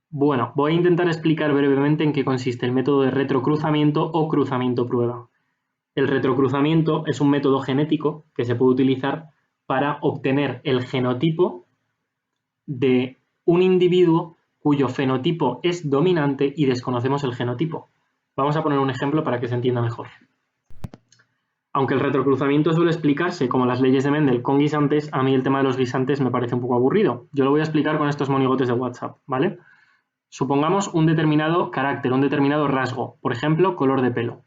Bueno, voy a intentar explicar brevemente en qué consiste el método de retrocruzamiento o cruzamiento prueba. El retrocruzamiento es un método genético que se puede utilizar para obtener el genotipo de un individuo cuyo fenotipo es dominante y desconocemos el genotipo. Vamos a poner un ejemplo para que se entienda mejor. Aunque el retrocruzamiento suele explicarse como las leyes de Mendel con guisantes, a mí el tema de los guisantes me parece un poco aburrido. Yo lo voy a explicar con estos monigotes de WhatsApp, ¿vale? Supongamos un determinado carácter, un determinado rasgo, por ejemplo, color de pelo.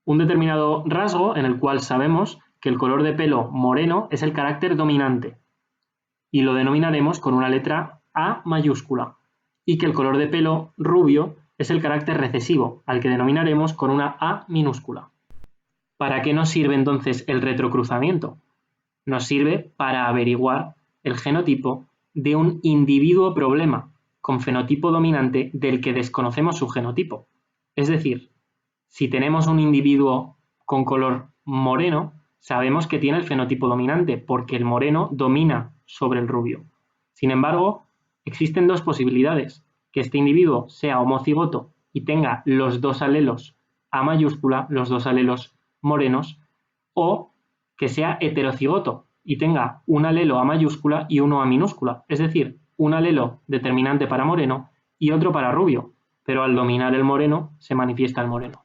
Un determinado rasgo en el cual sabemos que el color de pelo moreno es el carácter dominante y lo denominaremos con una letra A mayúscula, y que el color de pelo rubio es el carácter recesivo, al que denominaremos con una A minúscula. ¿Para qué nos sirve entonces el retrocruzamiento? Nos sirve para averiguar el genotipo de un individuo problema con fenotipo dominante del que desconocemos su genotipo. Es decir, si tenemos un individuo con color moreno, sabemos que tiene el fenotipo dominante porque el moreno domina sobre el rubio. Sin embargo, existen dos posibilidades: que este individuo sea homocigoto y tenga los dos alelos A mayúscula, los dos alelos morenos, o que sea heterocigoto y tenga un alelo A mayúscula y uno A minúscula, es decir, un alelo determinante para moreno y otro para rubio, pero al dominar el moreno se manifiesta el moreno.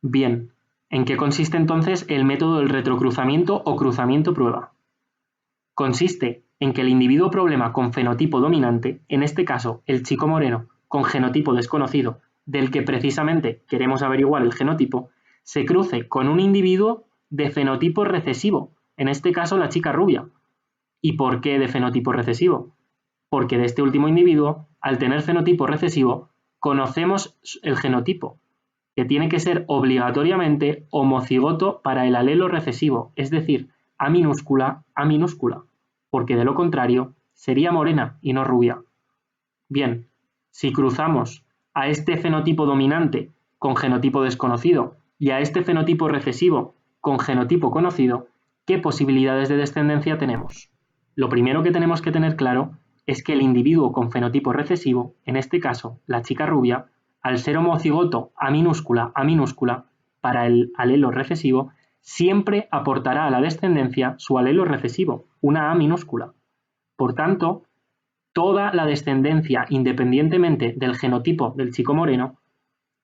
Bien, ¿en qué consiste entonces el método del retrocruzamiento o cruzamiento prueba? Consiste en que el individuo problema con fenotipo dominante, en este caso el chico moreno con genotipo desconocido, del que precisamente queremos averiguar el genotipo, se cruce con un individuo de fenotipo recesivo, en este caso la chica rubia. ¿Y por qué de fenotipo recesivo? Porque de este último individuo, al tener fenotipo recesivo, conocemos el genotipo, que tiene que ser obligatoriamente homocigoto para el alelo recesivo, es decir, A minúscula, A minúscula, porque de lo contrario sería morena y no rubia. Bien, si cruzamos a este fenotipo dominante con genotipo desconocido y a este fenotipo recesivo con genotipo conocido, ¿qué posibilidades de descendencia tenemos? Lo primero que tenemos que tener claro es que el individuo con fenotipo recesivo, en este caso la chica rubia, al ser homocigoto A minúscula, para el alelo recesivo, siempre aportará a la descendencia su alelo recesivo, una A minúscula. Por tanto, toda la descendencia, independientemente del genotipo del chico moreno,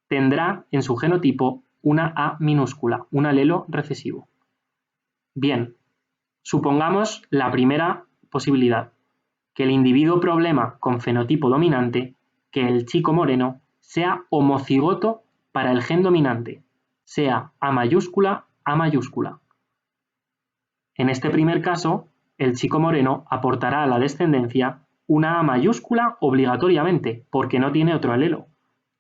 tendrá en su genotipo una A minúscula, un alelo recesivo. Bien, supongamos la primera posibilidad, que el individuo problema con fenotipo dominante, que el chico moreno, sea homocigoto para el gen dominante, sea A mayúscula, A mayúscula. En este primer caso, el chico moreno aportará a la descendencia una A mayúscula obligatoriamente, porque no tiene otro alelo,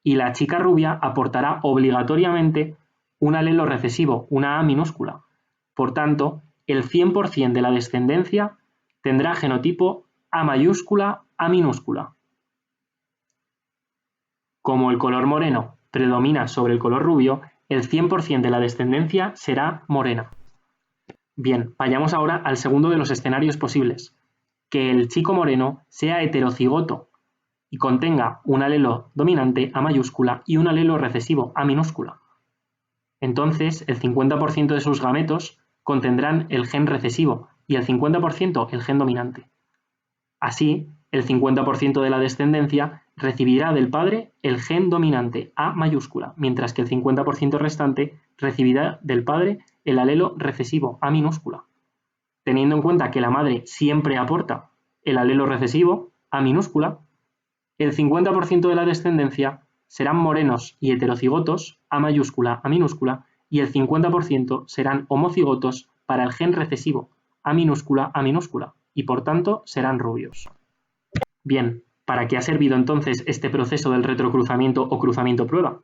y la chica rubia aportará obligatoriamente un alelo recesivo, una A minúscula. Por tanto, el 100% de la descendencia tendrá genotipo A mayúscula, A minúscula. Como el color moreno predomina sobre el color rubio, el 100% de la descendencia será morena. Bien, vayamos ahora al segundo de los escenarios posibles, que el chico moreno sea heterocigoto y contenga un alelo dominante A mayúscula y un alelo recesivo A minúscula. Entonces, el 50% de sus gametos contendrán el gen recesivo y el 50% el gen dominante. Así, el 50% de la descendencia recibirá del padre el gen dominante A mayúscula, mientras que el 50% restante recibirá del padre el alelo recesivo A minúscula. Teniendo en cuenta que la madre siempre aporta el alelo recesivo A minúscula, el 50% de la descendencia serán morenos y heterocigotos A mayúscula, A minúscula, y el 50% serán homocigotos para el gen recesivo A minúscula, A minúscula, y por tanto serán rubios. Bien, ¿para qué ha servido entonces este proceso del retrocruzamiento o cruzamiento prueba?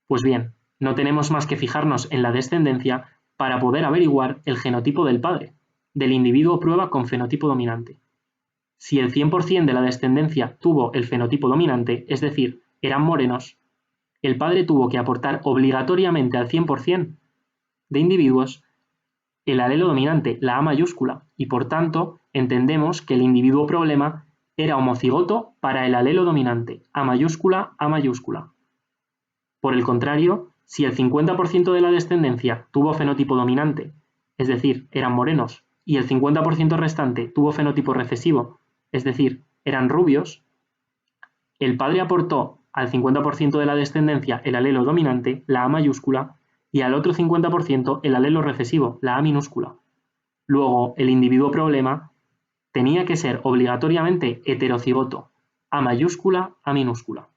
Pues bien, no tenemos más que fijarnos en la descendencia para poder averiguar el genotipo del padre, del individuo prueba con fenotipo dominante. Si el 100% de la descendencia tuvo el fenotipo dominante, es decir, eran morenos, el padre tuvo que aportar obligatoriamente al 100% de individuos el alelo dominante, la A mayúscula, y por tanto entendemos que el individuo problema era homocigoto para el alelo dominante, A mayúscula, A mayúscula. Por el contrario, si el 50% de la descendencia tuvo fenotipo dominante, es decir, eran morenos, y el 50% restante tuvo fenotipo recesivo, es decir, eran rubios, el padre aportó al 50% de la descendencia el alelo dominante, la A mayúscula, y al otro 50% el alelo recesivo, la A minúscula. Luego, el individuo problema tenía que ser obligatoriamente heterocigoto, A mayúscula, A minúscula.